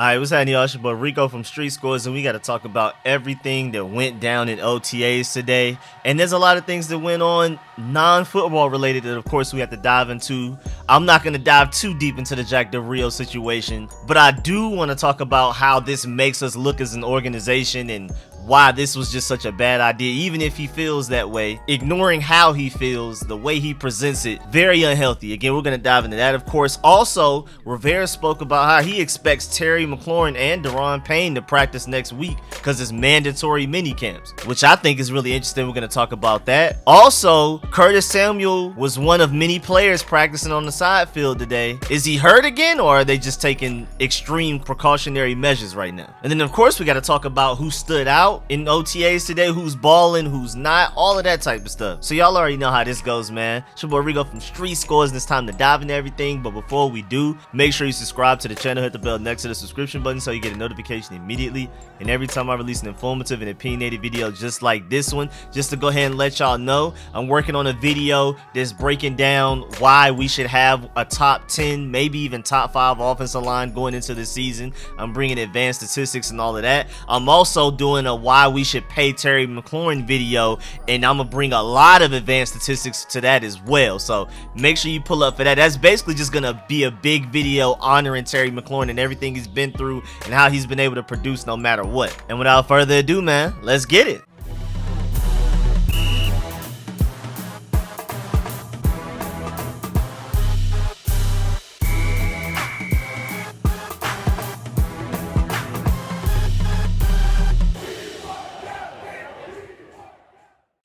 Alright, what's happening, y'all? It's your boy Rico from Street Scores, and we got to talk about everything that went down in OTAs today. And there's a lot of things that went on non-football related that, of course, we have to dive into. I'm not going to dive too deep into the Jack Del Rio situation, but I do want to talk about how this makes us look as an organization and why this was just such a bad idea, even if he feels that way. Ignoring how he feels, the way he presents it, very unhealthy. Again, we're going to dive into that, of course. Also, Rivera spoke about how he expects Terry McLaurin and Payne to practice next week because it's mandatory mini camps, which I think is really interesting. We're going to talk about that. Also, Curtis Samuel was one of many players practicing on the side field today. Is he hurt again, or are they just taking extreme precautionary measures right now? And then, of course, we got to talk about who stood out in OTAs today, who's balling, who's not, all of that type of stuff. So y'all already know how this goes, man. It's your boy Rico from Street Scores, and it's time to dive into everything. But before we do, make sure you subscribe to the channel, hit the bell next to the subscription button so you get a notification immediately. And every time I release an informative and opinionated video just like this one, just to go ahead and let y'all know, I'm working on a video that's breaking down why we should have a top 10, maybe even top 5 offensive line going into the season. I'm bringing advanced statistics and all of that. I'm also doing a why we should pay Terry McLaurin video, and I'm gonna bring a lot of advanced statistics to that as well. So make sure you pull up for that. That's basically just gonna be a big video honoring Terry McLaurin and everything he's been through and how he's been able to produce no matter what. And without further ado, man, let's get it.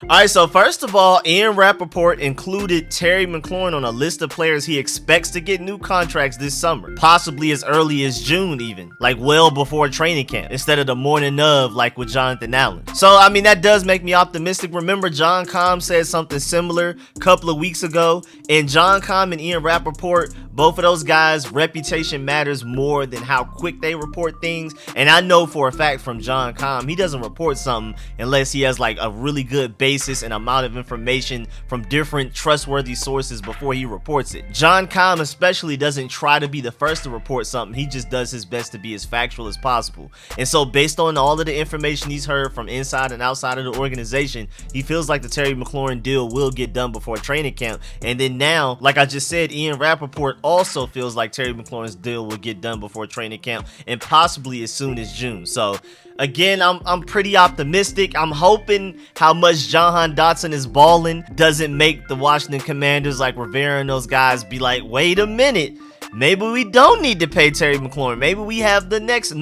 Alright, so first of all, Rapoport included Terry McLaurin on a list of players he expects to get new contracts this summer, possibly as early as June even, like well before training camp, instead of the morning of like with Jonathan Allen. So, I mean, that does make me optimistic. Remember, John Com said something similar a couple of weeks ago, and John Com and Rapoport, both of those guys, reputation matters more than how quick they report things. And I know for a fact from John Com, he doesn't report something unless he has like a really good basis and amount of information from different trustworthy sources before he reports it. John Com especially doesn't try to be the first to report something. He just does his best to be as factual as possible. And so based on all of the information he's heard from inside and outside of the organization, he feels like the Terry McLaurin deal will get done before training camp. And then now, like I just said, Rapoport also feels like Terry McLaurin's deal will get done before training camp and possibly as soon as June. So again, I'm pretty optimistic. I'm hoping how much Jahan Dotson is balling doesn't make the Washington Commanders like Rivera and those guys be like, wait a minute, maybe we don't need to pay Terry McLaurin. Maybe we have the next.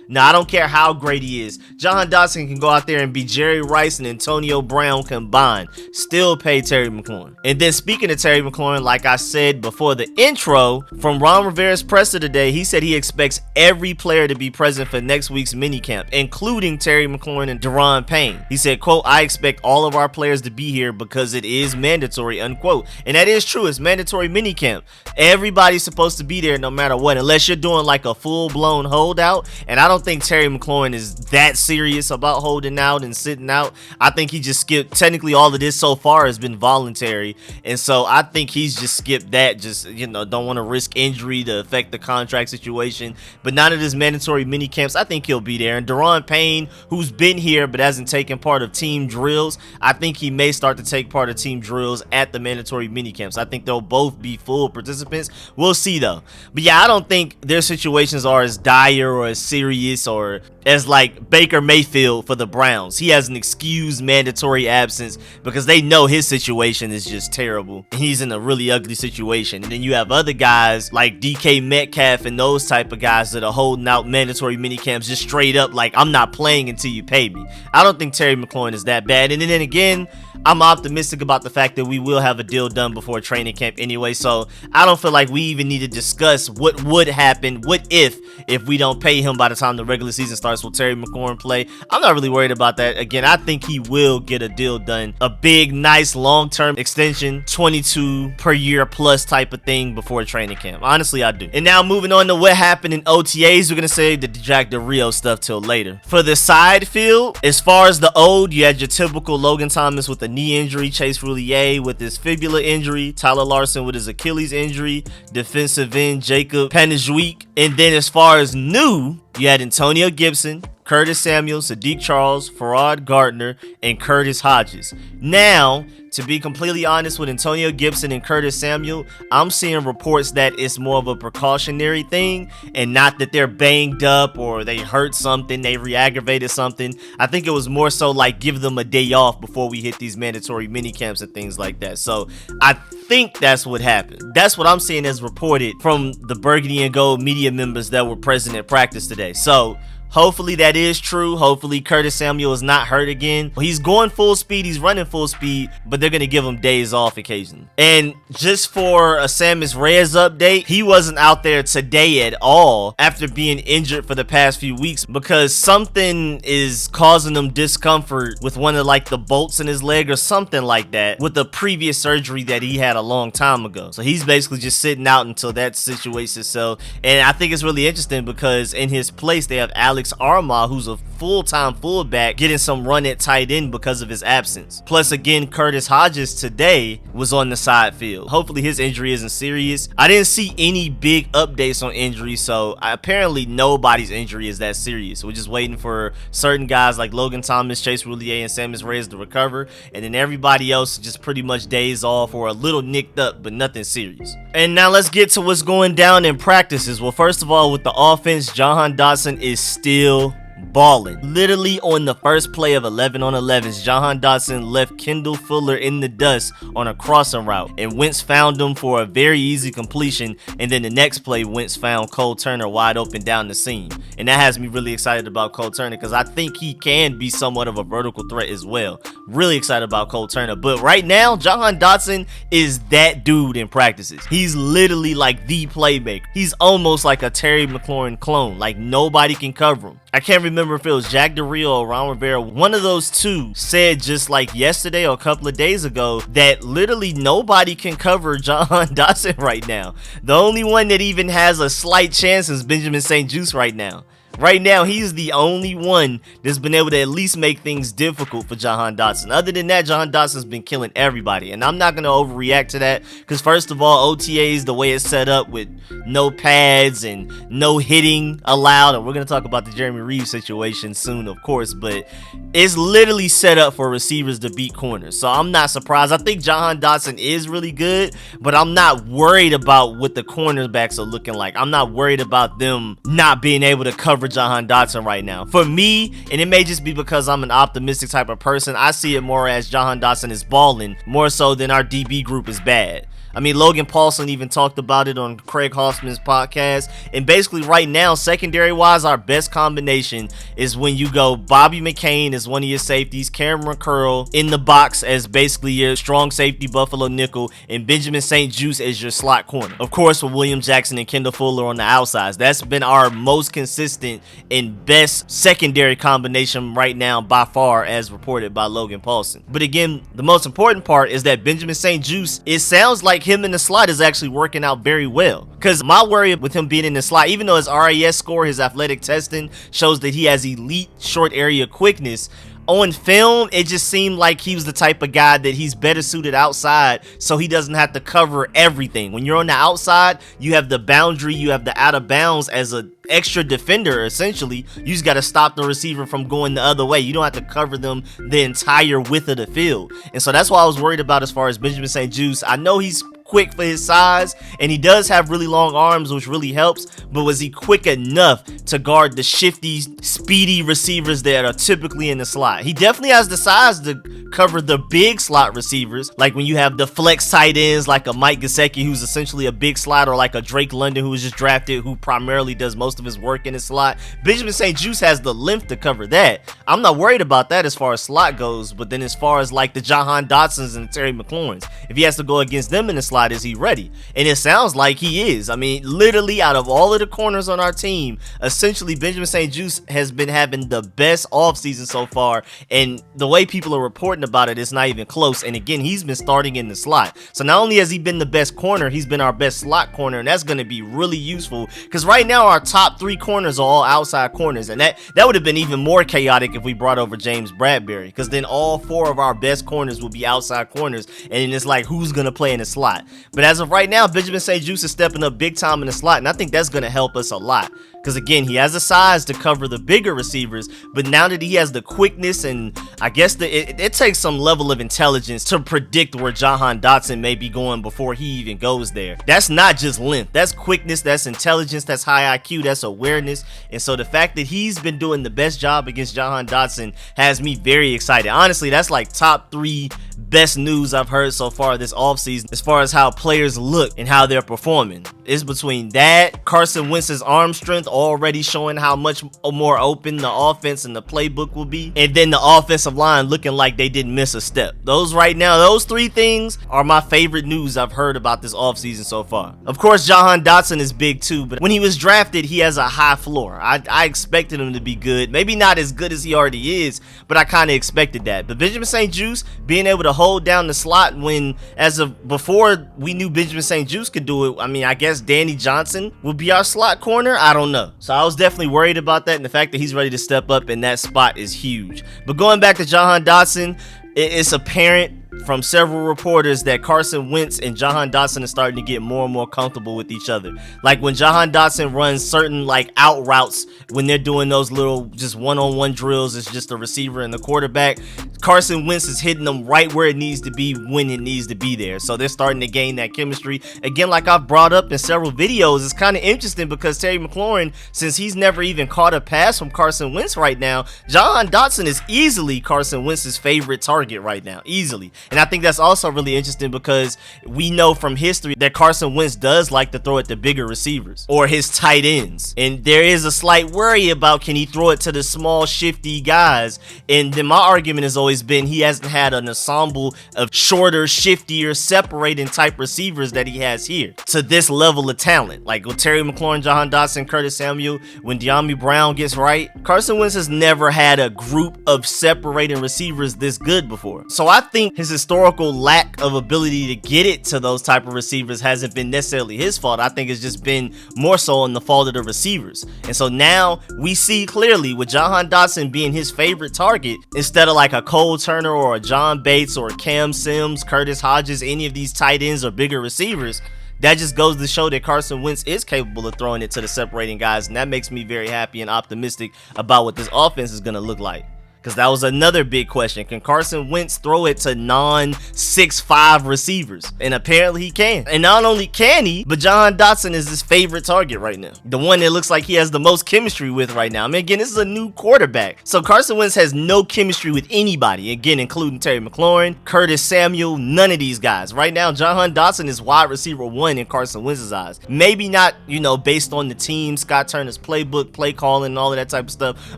No, I don't care how great he is. Jahan Dotson can go out there and be Jerry Rice and Antonio Brown combined. Still pay Terry McLaurin. And then speaking of Terry McLaurin, like I said before the intro, from Ron Rivera's presser today, he said he expects every player to be present for next week's minicamp, including Terry McLaurin and Daron Payne. He said, quote, "I expect all of our players to be here because it is mandatory," unquote. And that is true. It's mandatory minicamp. Everybody's supposed to be there no matter what, unless you're doing like a full-blown holdout. And I don't think Terry McLaurin is that serious about holding out and sitting out. I think he just skipped. Technically, all of this so far has been voluntary, and so I think he's just skipped that. Just, you know, don't want to risk injury to affect the contract situation. But now that it's mandatory mini camps, I think he'll be there. And Daron Payne, who's been here but hasn't taken part of team drills, I think he may start to take part of team drills at the mandatory mini camps. I think they'll both be full participants. We'll see though. But yeah, I don't think their situations are as dire or as serious or as like Baker Mayfield for the Browns. He has an excused mandatory absence because they know his situation is just terrible. He's in a really ugly situation. And then you have other guys like DK Metcalf and those type of guys that are holding out mandatory minicamps just straight up like, I'm not playing until you pay me. I don't think Terry McLaurin is that bad. And then again, I'm optimistic about the fact that we will have a deal done before training camp anyway, so I don't feel like we even need to discuss what would happen, what if we don't pay him by the time time the regular season starts, will Terry McLaurin play? I'm not really worried about that. Again, I think he will get a deal done. A big, nice, long-term extension, 22 per year plus type of thing before training camp. Honestly, I do. And now moving on to what happened in OTAs, we're going to say the Jack Del Rio stuff till later. For the side field, as far as the old, you had your typical Logan Thomas with a knee injury, Chase Roulier with his fibula injury, Tyler Larson with his Achilles injury, defensive end Jacob Panajwik. And then as far as new, you had Antonio Gibson, Curtis Samuel, Sadiq Charles, Farad Gardner, and Curtis Hodges. Now, to be completely honest with Antonio Gibson and Curtis Samuel, I'm seeing reports that it's more of a precautionary thing and not that they're banged up or they hurt something, they re-aggravated something. I think it was more so like give them a day off before we hit these mandatory mini camps and things like that. So I think that's what happened. That's what I'm seeing as reported from the Burgundy and Gold media members that were present at practice today. So hopefully that is true. Hopefully Curtis Samuel is not hurt again. He's going full speed. He's running full speed, but they're going to give him days off occasionally. And just for a Samus Reyes update, he wasn't out there today at all after being injured for the past few weeks because something is causing him discomfort with one of like the bolts in his leg or something like that with the previous surgery that he had a long time ago. So he's basically just sitting out until that situates itself. And I think it's really interesting because in his place, they have Alex Armah, who's a full-time fullback, getting some run at tight end because of his absence. Plus, again, Curtis Hodges today was on the side field. Hopefully his injury isn't serious. I didn't see any big updates on injuries, so apparently nobody's injury is that serious. We're just waiting for certain guys like Logan Thomas, Chase Roulier, and Samus Reyes to recover, and then everybody else just pretty much days off or a little nicked up, but nothing serious. And now let's get to what's going down in practices. Well, first of all, with the offense, Jahan Dotson is still balling. Literally on the first play of 11 on 11s, Jahan Dotson left Kendall Fuller in the dust on a crossing route, and Wentz found him for a very easy completion, and then the next play, Wentz found Cole Turner wide open down the seam. And that has me really excited about Cole Turner because I think he can be somewhat of a vertical threat as well. Really excited about Cole Turner. But right now, Jahan Dotson is that dude in practices. He's literally like the playmaker. He's almost like a Terry McLaurin clone. Like nobody can cover him. I can't remember if it was Jack Del Rio or Ron Rivera. One of those two said just like yesterday or a couple of days ago that literally nobody can cover Jahan Dotson right now. The only one that even has a slight chance is Benjamin St-Juste right now. Right now, he's the only one that's been able to at least make things difficult for Jahan Dotson. Other than that, Jahan Dotson's been killing everybody. And I'm not going to overreact to that because, first of all, OTAs, the way it's set up with no pads and no hitting allowed. And we're going to talk about the Jeremy Reeves situation soon, of course. But it's literally set up for receivers to beat corners. So I'm not surprised. I think Jahan Dotson is really good, but I'm not worried about what the cornerbacks are looking like. I'm not worried about them not being able to cover Jahan Dotson right now. For me, and it may just be because I'm an optimistic type of person, I see it more as Jahan Dotson is balling more so than our DB group is bad. I mean, Logan Paulson even talked about it on Craig Hoffman's podcast. And basically right now, secondary-wise, our best combination is when you go Bobby McCain as one of your safeties, Cameron Curl in the box as basically your strong safety Buffalo nickel, and Benjamin St-Juste as your slot corner. Of course, with William Jackson and Kendall Fuller on the outsides. That's been our most consistent and best secondary combination right now by far, as reported by Logan Paulson. But again, the most important part is that Benjamin St-Juste, it sounds like him in the slot is actually working out very well. Because my worry with him being in the slot, even though his RAS score, his athletic testing shows that he has elite short area quickness, on film, it just seemed like he was the type of guy that he's better suited outside so he doesn't have to cover everything. When you're on the outside, you have the boundary, you have the out of bounds as an extra defender, essentially. You just got to stop the receiver from going the other way. You don't have to cover them the entire width of the field. And so that's what I was worried about as far as Benjamin St-Juste. I know he's quick for his size, and he does have really long arms, which really helps, but was he quick enough to guard the shifty, speedy receivers that are typically in the slot? He definitely has the size to cover the big slot receivers, like when you have the flex tight ends like a Mike Gesicki, who's essentially a big slot, or like a Drake London, who was just drafted, who primarily does most of his work in the slot. Benjamin St-Juste has the length to cover that. I'm not worried about that as far as slot goes, but then as far as like the Jahan Dotsons and the Terry McLaurins, if he has to go against them in the slot, is he ready? And it sounds like he is. I mean, literally out of all of the corners on our team, essentially Benjamin St-Juste has been having the best offseason so far, and the way people are reporting about it, it's not even close. And again, he's been starting in the slot. So not only has he been the best corner, he's been our best slot corner, and that's going to be really useful, because right now our top 3 corners are all outside corners, and that would have been even more chaotic if we brought over James Bradbury, because then all 4 of our best corners would be outside corners, and then it's like, who's going to play in the slot? But as of right now, Benjamin St-Juste is stepping up big time in the slot, and I think that's going to help us a lot. Because again, he has the size to cover the bigger receivers, but now that he has the quickness, and I guess it takes some level of intelligence to predict where Jahan Dotson may be going before he even goes there. That's not just length, that's quickness, that's intelligence, that's high IQ, that's awareness. And so the fact that he's been doing the best job against Jahan Dotson has me very excited. Honestly, that's like top 3 best news I've heard so far this offseason as far as how players look and how they're performing. It's between that, Carson Wentz's arm strength already showing how much more open the offense and the playbook will be, and then the offensive line looking like they didn't miss a step. Those right now, those 3 things are my favorite news I've heard about this offseason so far. Of course, Jahan Dotson is big too, but when he was drafted, he has a high floor. I expected him to be good. Maybe not as good as he already is, but I kind of expected that. But Benjamin St-Juste being able to hold down the slot when, as of before we knew Benjamin St-Juste could do it, I mean, I guess Danny Johnson would be our slot corner. I don't know. So I was definitely worried about that, and the fact that he's ready to step up in that spot is huge. But going back to Jahan Dotson, it's apparent from several reporters that Carson Wentz and Jahan Dotson are starting to get more and more comfortable with each other. Like when Jahan Dotson runs certain like out routes, when they're doing those little just one-on-one drills, it's just the receiver and the quarterback, Carson Wentz is hitting them right where it needs to be when it needs to be there. So they're starting to gain that chemistry. Again, like I've brought up in several videos, it's kind of interesting because Terry McLaurin, since he's never even caught a pass from Carson Wentz right now, Jahan Dotson is easily Carson Wentz's favorite target right now, easily. And I think that's also really interesting because we know from history that Carson Wentz does like to throw it to bigger receivers or his tight ends. And there is a slight worry about, can he throw it to the small, shifty guys? And then my argument has always been he hasn't had an ensemble of shorter, shiftier, separating type receivers that he has here to this level of talent. Like with Terry McLaurin, Jahan Dotson, Curtis Samuel, when De'Ami Brown gets right, Carson Wentz has never had a group of separating receivers this good before. So I think his historical lack of ability to get it to those type of receivers hasn't been necessarily his fault. I think it's just been more so in the fault of the receivers. And so now we see clearly with Jahan Dotson being his favorite target, instead of like a Cole Turner or a John Bates or Cam Sims, Curtis Hodges, any of these tight ends or bigger receivers, that just goes to show that Carson Wentz is capable of throwing it to the separating guys. And that makes me very happy and optimistic about what this offense is going to look like. Because that was another big question. Can Carson Wentz throw it to non-6'5" receivers? And apparently he can. And not only can he, but Jahan Dotson is his favorite target right now. The one that looks like he has the most chemistry with right now. I mean, again, this is a new quarterback. So Carson Wentz has no chemistry with anybody. Again, including Terry McLaurin, Curtis Samuel, none of these guys. Right now, Jahan Dotson is wide receiver 1 in Carson Wentz's eyes. Maybe not, based on the team, Scott Turner's playbook, play calling, and all of that type of stuff.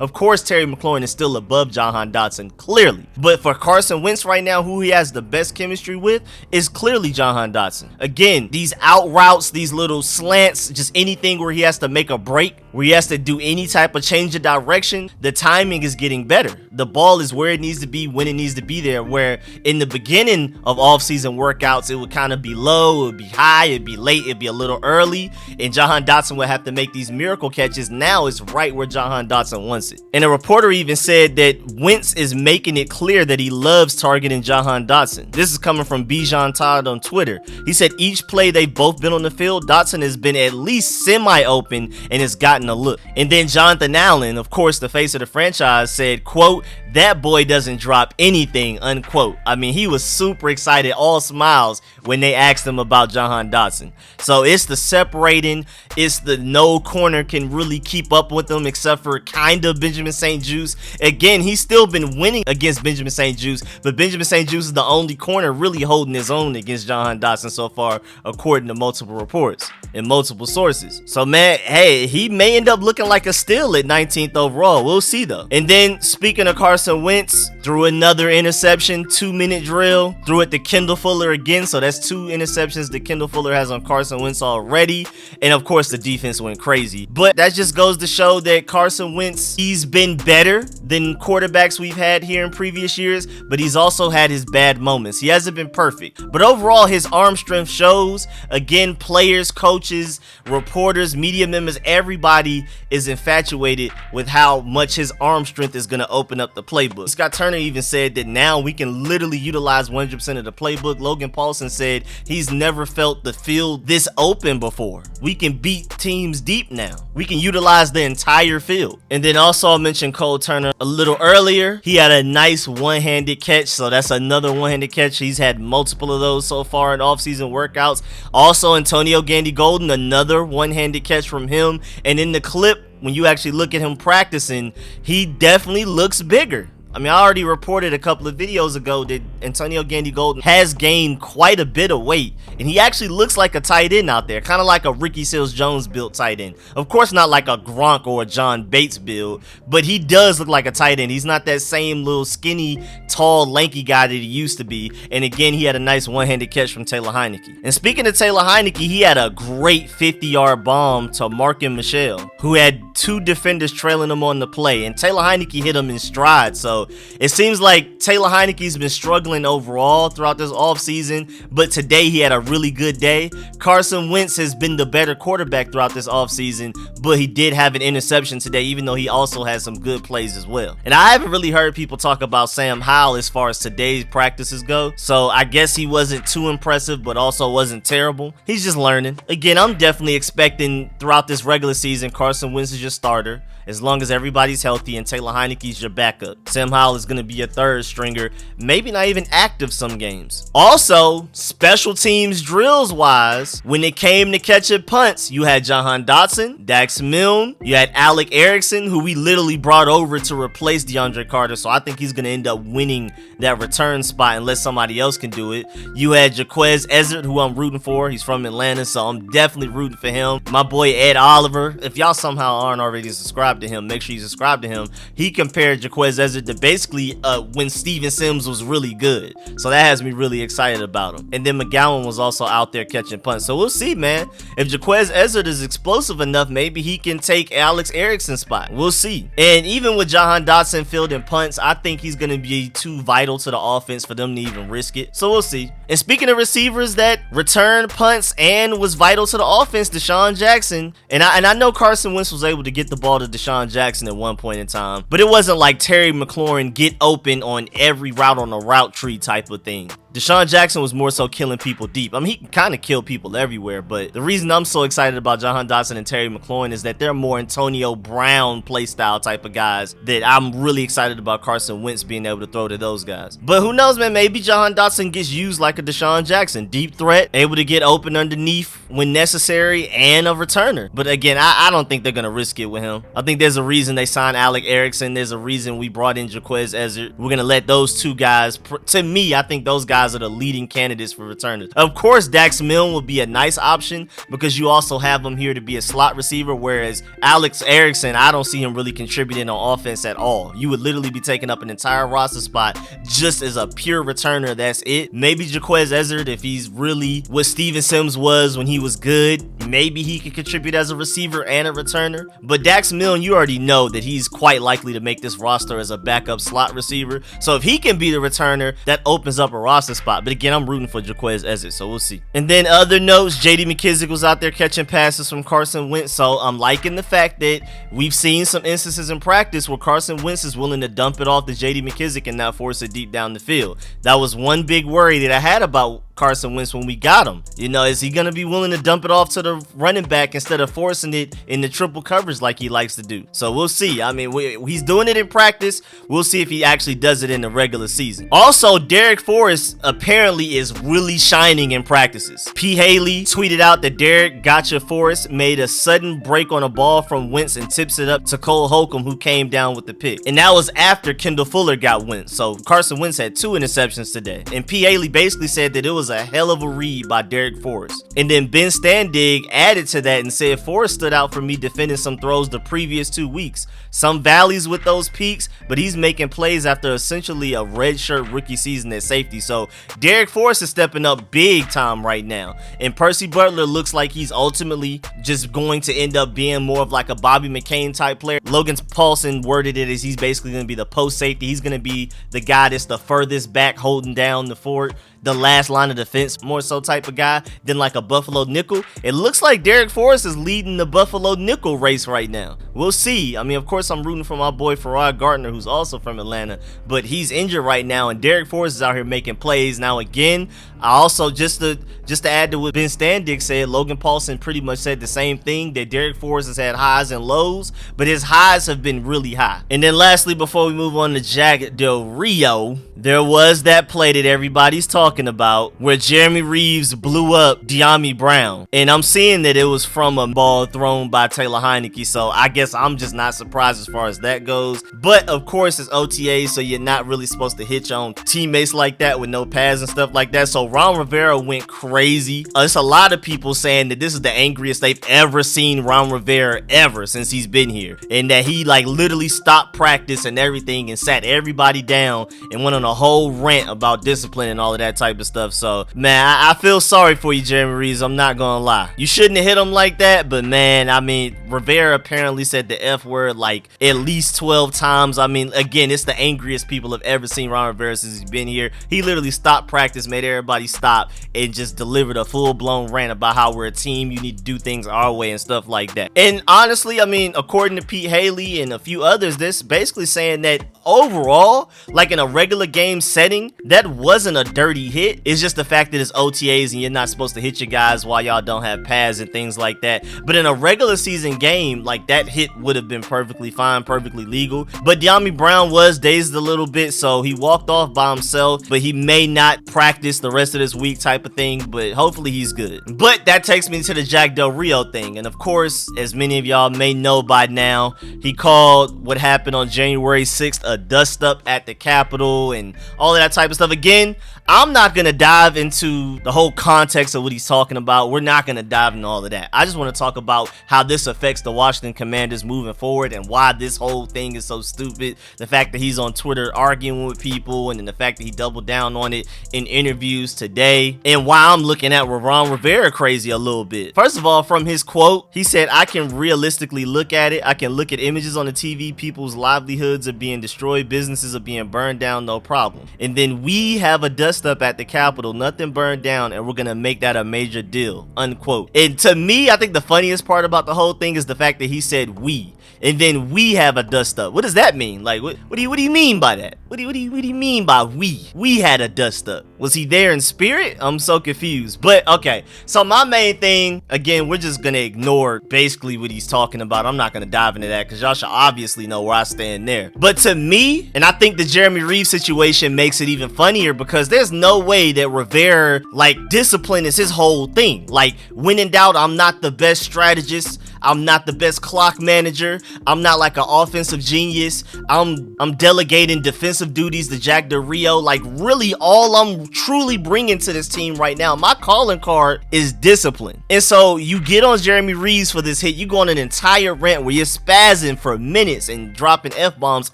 Of course, Terry McLaurin is still above Jahan Dotson, clearly. But for Carson Wentz right now, who he has the best chemistry with is clearly Jahan Dotson. Again, these out routes, these little slants, just anything where he has to make a break, where he has to do any type of change of direction, the timing is getting better. The ball is where it needs to be when it needs to be there, where in the beginning of off-season workouts, it would kind of be low, it would be high, it'd be late, it'd be a little early, and Jahan Dotson would have to make these miracle catches. Now it's right where Jahan Dotson wants it. And a reporter even said that Wentz is making it clear that he loves targeting Jahan Dotson. This is coming from Bijan Todd on Twitter. He said each play they've both been on the field, Dotson has been at least semi-open and has gotten starting to look. And then Jonathan Allen, of course the face of the franchise, said, quote, "That boy doesn't drop anything," unquote. I mean, he was super excited, all smiles, when they asked him about Jahan Dotson. So it's the separating, it's the no corner can really keep up with him except for kind of Benjamin St-Juste. Again, he's still been winning against Benjamin St-Juste, but Benjamin St-Juste is the only corner really holding his own against Jahan Dotson so far, according to multiple reports and multiple sources. So man, hey, he may end up looking like a steal at 19th overall. We'll see though. And then speaking of Carson Wentz, threw another interception, 2-minute drill, threw it to Kendall Fuller again. So that's 2 interceptions that Kendall Fuller has on Carson Wentz already. And of course the defense went crazy. But that just goes to show that Carson Wentz, he's been better than quarterbacks we've had here in previous years, but he's also had his bad moments. He hasn't been perfect, but overall his arm strength shows. Again, players, coaches, reporters, media members, everybody is infatuated with how much his arm strength is going to open up the playbook. Scott Turner even said that now we can literally utilize 100% of the playbook. Logan Paulson said he's never felt the field this open before. We can beat teams deep now. We can utilize the entire field. And then also I mentioned Cole Turner a little earlier. He had a nice one-handed catch, so that's another one-handed catch. He's had multiple of those so far in off-season workouts. Also Antonio Gandy Golden, another one-handed catch from him. And in the clip, when you actually look at him practicing, he definitely looks bigger. I mean, I already reported a couple of videos ago that Antonio Gandy Golden has gained quite a bit of weight, and he actually looks like a tight end out there, kind of like a Ricky Seals-Jones built tight end. Of course, not like a Gronk or a John Bates build, but he does look like a tight end. He's not that same little skinny, tall, lanky guy that he used to be. And again, he had a nice one-handed catch from Taylor Heineke. And speaking of Taylor Heineke, he had a great 50-yard bomb to Markin Michel, who had 2 defenders trailing him on the play, and Taylor Heineke hit him in stride. So it seems like Taylor Heineke's been struggling overall throughout this offseason, but today he had a really good day. Carson Wentz has been the better quarterback throughout this offseason, but he did have an interception today, even though he also has some good plays as well. And I haven't really heard people talk about Sam Howell as far as today's practices go, so I guess he wasn't too impressive, but also wasn't terrible. He's just learning. Again, I'm definitely expecting throughout this regular season, Carson Wentz is your starter, as long as everybody's healthy, and Taylor Heineke's your backup. Sam Howell is going to be a third stringer, maybe not even active some games. Also, special teams drills wise, when it came to catching punts, you had Jahan Dotson, Dax Milne, you had Alec Erickson, who we literally brought over to replace DeAndre Carter, so I think he's going to end up winning that return spot unless somebody else can do it. You had Jaquez Ezzard, who I'm rooting for. He's from Atlanta, so I'm definitely rooting for him. My boy Ed Oliver, if y'all somehow aren't already subscribed to him, make sure you subscribe to him. He compared Jaquez Ezzard to basically when Steven Sims was really good, so that has me really excited about him. And then McGowan was also out there catching punts, so we'll see, man. If Jaquez Ezzard is explosive enough, maybe he can take Alex Erickson's spot. We'll see. And even with Jahan Dotson fielding punts, I think he's going to be too vital to the offense for them to even risk it, so we'll see. And speaking of receivers that return punts and was vital to the offense, Deshaun Jackson, and I know Carson Wentz was able to get the ball to Deshaun Jackson at one point in time, but it wasn't like Terry McLaurin get open on every route on a route tree type of thing. Deshaun Jackson was more so killing people deep. I mean, he can kind of kill people everywhere, but the reason I'm so excited about Jahan Dotson and Terry McLaurin is that they're more Antonio Brown play style type of guys that I'm really excited about Carson Wentz being able to throw to those guys. But who knows, man, maybe Jahan Dotson gets used like a Deshaun Jackson. Deep threat, able to get open underneath when necessary, and a returner. But again, I don't think they're going to risk it with him. I think there's a reason they signed Alec Erickson. There's a reason we brought in Jaquez Ezzard. We're going to let those two guys, to me, I think those guys are the leading candidates for returners. Of course, Dax Milne would be a nice option because you also have him here to be a slot receiver, whereas Alex Erickson, I don't see him really contributing on offense at all. You would literally be taking up an entire roster spot just as a pure returner. That's it. Maybe Jaquez Ezzard, if he's really what Steven Sims was when he was good, maybe he could contribute as a receiver and a returner. But Dax Milne, you already know that he's quite likely to make this roster as a backup slot receiver. So if he can be the returner, that opens up a roster spot. But again, I'm rooting for Jaquez Ezzard, so we'll see. And then other notes, J.D. McKissic was out there catching passes from Carson Wentz. So I'm liking the fact that we've seen some instances in practice where Carson Wentz is willing to dump it off to J.D. McKissic and not force it deep down the field. That was one big worry that I had about Carson Wentz when we got him. You know, is he going to be willing to dump it off to the running back instead of forcing it in the triple coverage like he likes to do? So we'll see. I mean, he's doing it in practice. We'll see if he actually does it in the regular season. Also, Derek Forrest apparently is really shining in practices. P. Haley tweeted out that Derek Gotcha Forrest made a sudden break on a ball from Wentz and tips it up to Cole Holcomb, who came down with the pick. And that was after Kendall Fuller got Wentz. So Carson Wentz had 2 interceptions today. And P. Haley basically said that it was a hell of a read by Derek Forrest. And then Ben Standig added to that and said Forrest stood out for me defending some throws the previous 2 weeks. Some valleys with those peaks, but he's making plays after essentially a redshirt rookie season at safety. So Derek Forrest is stepping up big time right now. And Percy Butler looks like he's ultimately just going to end up being more of like a Bobby McCain type player. Logan Paulson worded it as he's basically going to be the post safety. He's going to be the guy that's the furthest back holding down the fort, the last line of defense, more so type of guy than like a Buffalo nickel. It looks like Derek Forrest is leading the Buffalo nickel race right now. We'll see. I mean, of course, I'm rooting for my boy Farrah Gardner, who's also from Atlanta, but he's injured right now, and Derek Forrest is out here making plays. Now, again, I also, just to add to what Ben Standig said, Logan Paulson pretty much said the same thing, that Derek Forrest has had highs and lows, but his highs have been really high. And then lastly, before we move on to Jack Del Rio, there was that play that everybody's talking about where Jeremy Reeves blew up Dyami Brown. And I'm seeing that it was from a ball thrown by Taylor Heineke, so I guess I'm just not surprised as far as that goes. But of course, it's OTAs, so you're not really supposed to hit your own teammates like that with no pads and stuff like that. So Ron Rivera went crazy. It's a lot of people saying that this is the angriest they've ever seen Ron Rivera ever since he's been here, and that he like literally stopped practice and everything and sat everybody down and went on a whole rant about discipline and all of that type of stuff. So man, I feel sorry for you, Jeremy Reeves. I'm not gonna lie, you shouldn't have hit him like that, but man, I mean, Rivera apparently said the F word like at least 12 times. I mean, again, it's the angriest people have ever seen Ron Rivera since he's been here. He literally stopped practice, made everybody stop, and just delivered a full-blown rant about how we're a team, you need to do things our way and stuff like that. And honestly, I mean, according to Pete Haley and a few others, this basically saying that overall, like in a regular game setting, that wasn't a dirty hit. It's just the fact that it's OTAs and you're not supposed to hit your guys while y'all don't have pads and things like that. But in a regular season game, like that hit would have been perfectly fine, perfectly legal. But Dyami Brown was dazed a little bit, so he walked off by himself, but he may not practice the rest of this week type of thing, but hopefully he's good. But that takes me to the Jack Del Rio thing. And of course, as many of y'all may know by now, he called what happened on January 6th a dust up at the Capitol and all of that type of stuff. Again, I'm not going to dive into the whole context of what he's talking about. We're not going to dive into all of that. I just want to talk about how this affects the Washington Commanders moving forward and why this whole thing is so stupid. The fact that he's on Twitter arguing with people, and then the fact that he doubled down on it in interviews today, and why I'm looking at Ron Rivera crazy a little bit. First of all, from his quote, he said, I can realistically look at it. I can look at images on the TV. People's livelihoods are being destroyed. Businesses are being burned down. No problem. And then we have a dust up at the Capitol, nothing burned down, and we're gonna make that a major deal, unquote. And to me, I think the funniest part about the whole thing is the fact that he said we, and then we have a dust up. What does that mean? Like, what do you mean by that? What do you mean by we had a dust up? Was he there in spirit? I'm so confused. But okay, so my main thing, again, we're just gonna ignore basically what he's talking about. I'm not gonna dive into that because y'all should obviously know where I stand there. But to me, and I think the Jeremy Reeves situation makes it even funnier, because there's no way that Rivera, like, discipline is his whole thing. Like, when in doubt, I'm not the best strategist, I'm not the best clock manager, I'm not like an offensive genius, I'm delegating defensive duties to Jack Del Rio. Like, really, all I'm truly bringing to this team right now, my calling card is discipline. And so you get on Jeremy Reeves for this hit, you go on an entire rant where you're spazzing for minutes and dropping F-bombs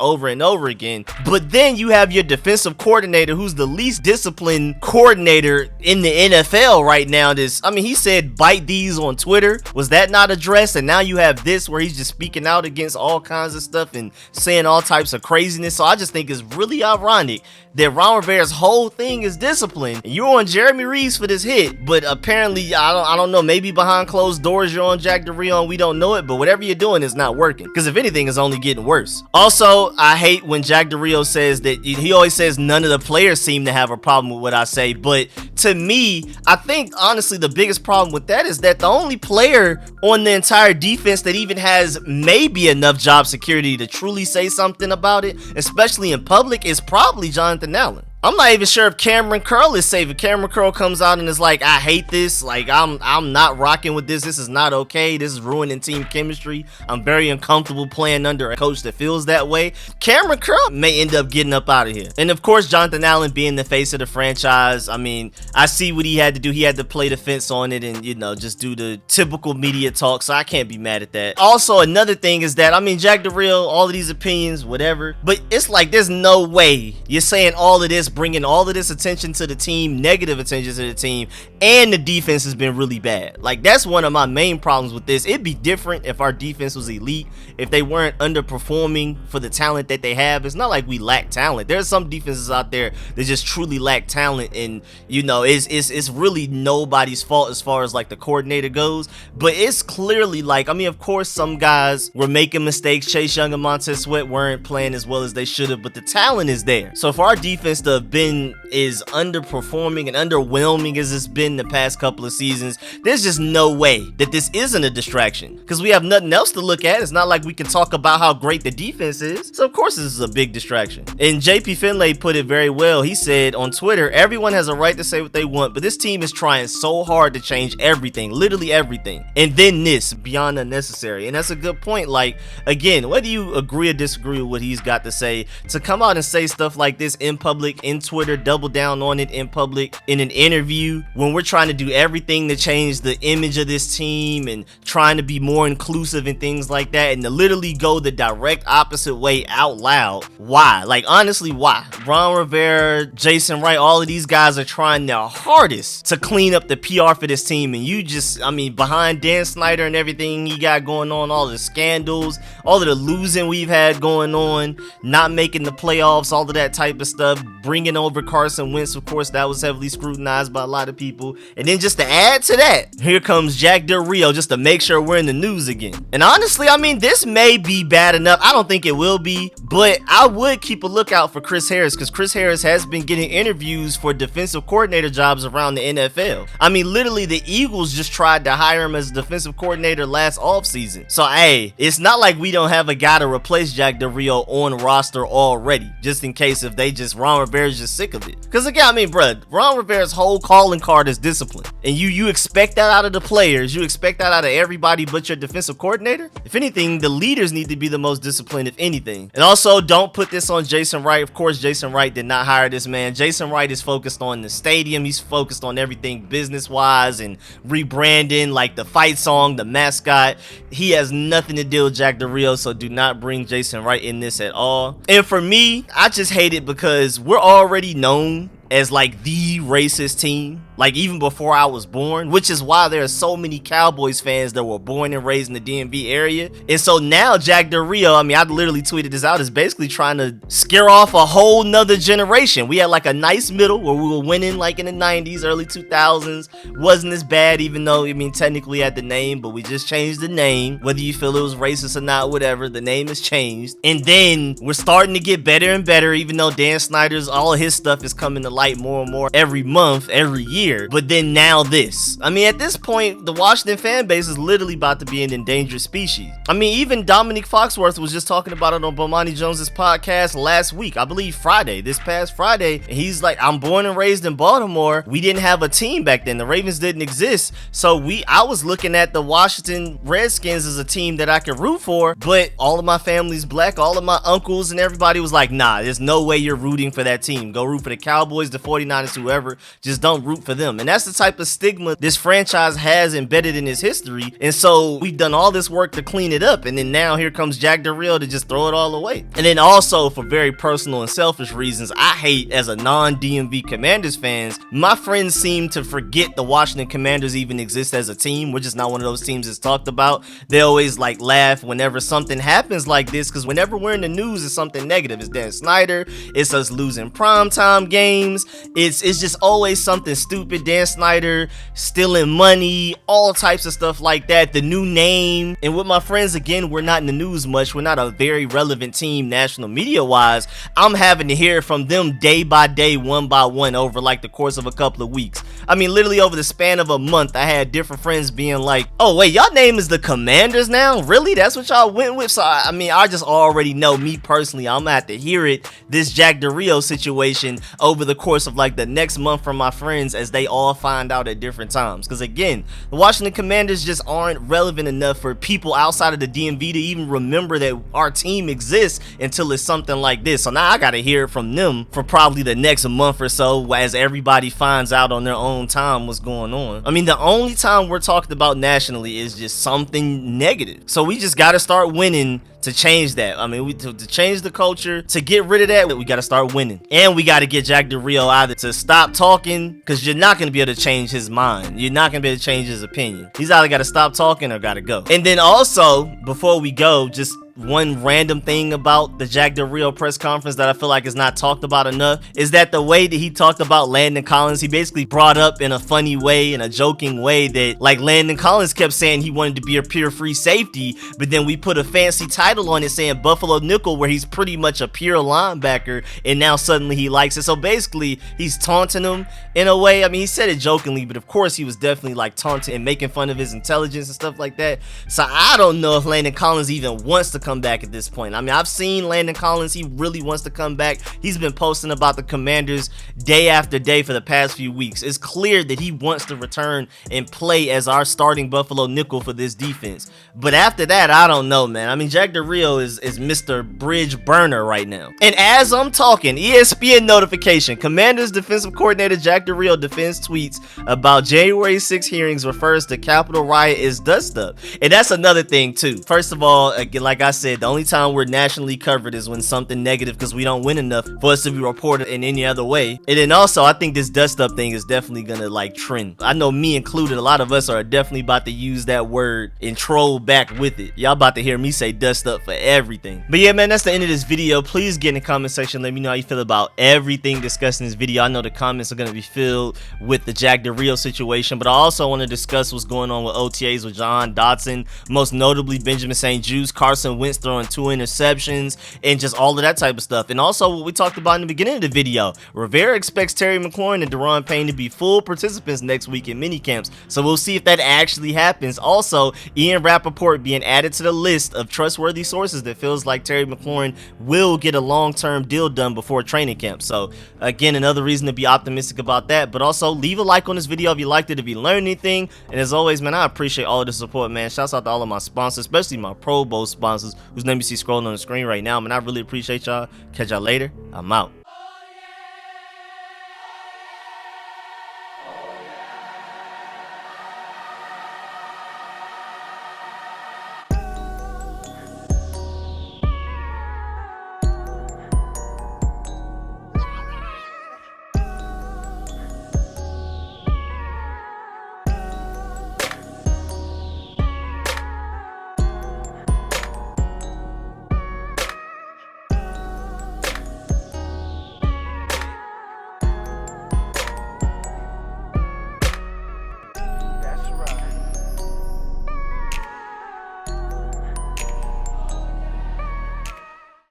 over and over again, but then you have your defensive coordinator, who's the least disciplined coordinator in the NFL right now. He said bite these on Twitter. Was that not addressed? and now you have this where he's just speaking out against all kinds of stuff and saying all types of craziness. So I just think it's really ironic that Ron Rivera's whole thing is discipline. And you're on Jeremy Reeves for this hit, but apparently, I don't know, maybe behind closed doors you're on Jack Del Rio and we don't know it, but whatever you're doing is not working. Because if anything, it's only getting worse. Also, I hate when Jack Del Rio says that, he always says none of the players seem to have a problem with what I say, but to me, I think honestly the biggest problem with that is that the only player on the entire defense that even has maybe enough job security to truly say something about it, especially in public, is probably Jonathan Allen. I'm not even sure if Cameron Curl is safe. If Cameron Curl comes out and is like, I hate this, like I'm not rocking with this is not okay, this is ruining team chemistry, I'm very uncomfortable playing under a coach that feels that way, Cameron Curl may end up getting up out of here. And of course, Jonathan Allen being the face of the franchise, I mean, I see what he had to do. He had to play the fence on it and, just do the typical media talk, so I can't be mad at that. Also, another thing is that, I mean, Jack Del Rio, all of these opinions, whatever, but it's like there's no way you're saying all of this, bringing all of this attention to the team, negative attention to the team, and the defense has been really bad. Like, that's one of my main problems with this. It'd be different if our defense was elite, if they weren't underperforming for the talent that they have. It's not like we lack talent. There's some defenses out there that just truly lack talent, and it's really nobody's fault as far as like the coordinator goes. But it's clearly like, I mean, of course some guys were making mistakes. Chase Young and Montez Sweat weren't playing as well as they should have, but the talent is there. So for our defense to have been as underperforming and underwhelming as it's been the past couple of seasons, there's just no way that this isn't a distraction, because we have nothing else to look at. It's not like we can talk about how great the defense is, so of course this is a big distraction. And JP Finlay put it very well. He said on Twitter, everyone has a right to say what they want, but this team is trying so hard to change everything, literally everything, and then this beyond unnecessary. And that's a good point. Like, again, whether you agree or disagree with what he's got to say, to come out and say stuff like this in public, in Twitter, double down on it in public, in an interview, when we're trying to do everything to change the image of this team and trying to be more inclusive and things like that, and to literally go the direct opposite way out loud. Why? Like, honestly, why? Ron Rivera, Jason Wright, all of these guys are trying their hardest to clean up the PR for this team, and you just, I mean, behind Dan Snyder and everything he got going on, all the scandals, all of the losing we've had going on, not making the playoffs, all of that type of stuff, bringing over Carson Wentz, of course, that was heavily scrutinized by a lot of people. And then just to add to that, here comes Jack Del Rio just to make sure we're in the news again. And honestly, I mean, this may be bad enough. I don't think it will be, but I would keep a lookout for Chris Harris, because Chris Harris has been getting interviews for defensive coordinator jobs around the NFL. I mean, literally, the Eagles just tried to hire him as defensive coordinator last offseason. So, hey, it's not like we don't have a guy to replace Jack Del Rio on roster already, just in case if Ron Rivera's just sick of it. Because again, I mean, bruh, Ron Rivera's whole calling card is discipline. And you expect that out of the players. You expect that out of everybody but your defensive coordinator. If anything, the leaders need to be the most disciplined, if anything. And also, don't put this on Jason Wright. Of course, Jason Wright did not hire this man. Jason Wright is focused on the stadium. He's focused on everything business-wise and rebranding, like the fight song, the mascot. He has nothing to do with Jack Del Rio, so do not bring Jason Wright in this at all. And for me, I just hate it because we're already known as like the racist team, like even before I was born, which is why there are so many Cowboys fans that were born and raised in the DMV area. And so now Jack Del Rio, I mean, I literally tweeted this out, is basically trying to scare off a whole nother generation. We had like a nice middle where we were winning like in the 90s, early 2000s. Wasn't as bad, even though, I mean, technically had the name, but we just changed the name. Whether you feel it was racist or not, whatever, the name has changed. And then we're starting to get better and better, even though Dan Snyder's, all of his stuff is coming to light more and more every month, every year. But then now this. I mean, at this point, the Washington fan base is literally about to be an endangered species. I mean, even Dominique Foxworth was just talking about it on Bomani Jones's podcast last week, I believe this past Friday. And he's like, I'm born and raised in Baltimore. We didn't have a team back then. The Ravens didn't exist. So I was looking at the Washington Redskins as a team that I could root for, but all of my family's black, all of my uncles and everybody was like, nah, there's no way you're rooting for that team. Go root for the Cowboys, the 49ers, whoever. Just don't root for for them. And that's the type of stigma this franchise has embedded in its history. And so we've done all this work to clean it up, and then now here comes Jack Del Rio to just throw it all away. And then also, for very personal and selfish reasons, I hate, as a non-DMV Commanders fans, my friends seem to forget the Washington Commanders even exist as a team. We're just not one of those teams that's talked about. They always like laugh whenever something happens like this, because whenever we're in the news, it's something negative. It's Dan Snyder, it's us losing primetime games, it's just always something stupid. Dan Snyder stealing money, all types of stuff like that, the new name. And with my friends, again, we're not in the news much, we're not a very relevant team national media wise. I'm having to hear from them day by day, one by one, over like the course of a couple of weeks. I mean, literally over the span of a month, I had different friends being like, oh wait, y'all name is the Commanders now? Really? That's what y'all went with? So I mean, I just already know, me personally, I'm gonna have to hear it, this Jack Del Rio situation, over the course of like the next month from my friends, as they all find out at different times. Because again, the Washington Commanders just aren't relevant enough for people outside of the DMV to even remember that our team exists until it's something like this. So now I gotta hear it from them for probably the next month or so, as everybody finds out on their own time what's going on. I mean, the only time we're talked about nationally is just something negative. So we just gotta start winning to change that. I mean, to change the culture, to get rid of that, we got to start winning. And we got to get Jack Del Rio either to stop talking, because you're not going to be able to change his mind. You're not going to be able to change his opinion. He's either got to stop talking or got to go. And then also, before we go, just one random thing about the Jack Del Rio press conference that I feel like is not talked about enough is that the way that he talked about Landon Collins, he basically brought up in a funny way, in a joking way, that like Landon Collins kept saying he wanted to be a pure free safety, but then we put a fancy title on it saying Buffalo Nickel, where he's pretty much a pure linebacker, and now suddenly he likes it. So basically he's taunting him in a way. I mean, he said it jokingly, but of course he was definitely like taunting and making fun of his intelligence and stuff like that. So I don't know if Landon Collins even wants to come back at this point. I mean, I've seen Landon Collins, he really wants to come back. He's been posting about the Commanders day after day for the past few weeks. It's clear that he wants to return and play as our starting Buffalo nickel for this defense. But after that, I don't know, man. I mean, Jack Del Rio is Mr. Bridge Burner right now. And as I'm talking, ESPN notification, Commanders defensive coordinator Jack Del Rio defense tweets about January 6 hearings refers to Capitol riot is dust up. And that's another thing too. First of all, again, like I said, the only time we're nationally covered is when something negative, because we don't win enough for us to be reported in any other way. And then also, I think this dust up thing is definitely gonna like trend. I know, me included, a lot of us are definitely about to use that word and troll back with it. Y'all about to hear me say dust up for everything. But yeah, man, that's the end of this video. Please get in the comment section, let me know how you feel about everything discussed in this video. I know the comments are gonna be filled with the Jack Del Rio situation, but I also want to discuss what's going on with OTAs with Jahan Dotson, most notably Benjamin St. Juste, Carson Wentz throwing 2 interceptions, and just all of that type of stuff. And also what we talked about in the beginning of the video, Rivera expects Terry McLaurin and Daron Payne to be full participants next week in minicamps, so we'll see if that actually happens. Also, Ian Rapoport being added to the list of trustworthy sources that feels like Terry McLaurin will get a long-term deal done before training camp. So again, another reason to be optimistic about that. But also, leave a like on this video if you liked it, if you learned anything. And as always, man, I appreciate all of the support, man. Shouts out to all of my sponsors, especially my Pro Bowl sponsors, whose name you see scrolling on the screen right now, man. I really appreciate y'all. Catch y'all later. I'm out.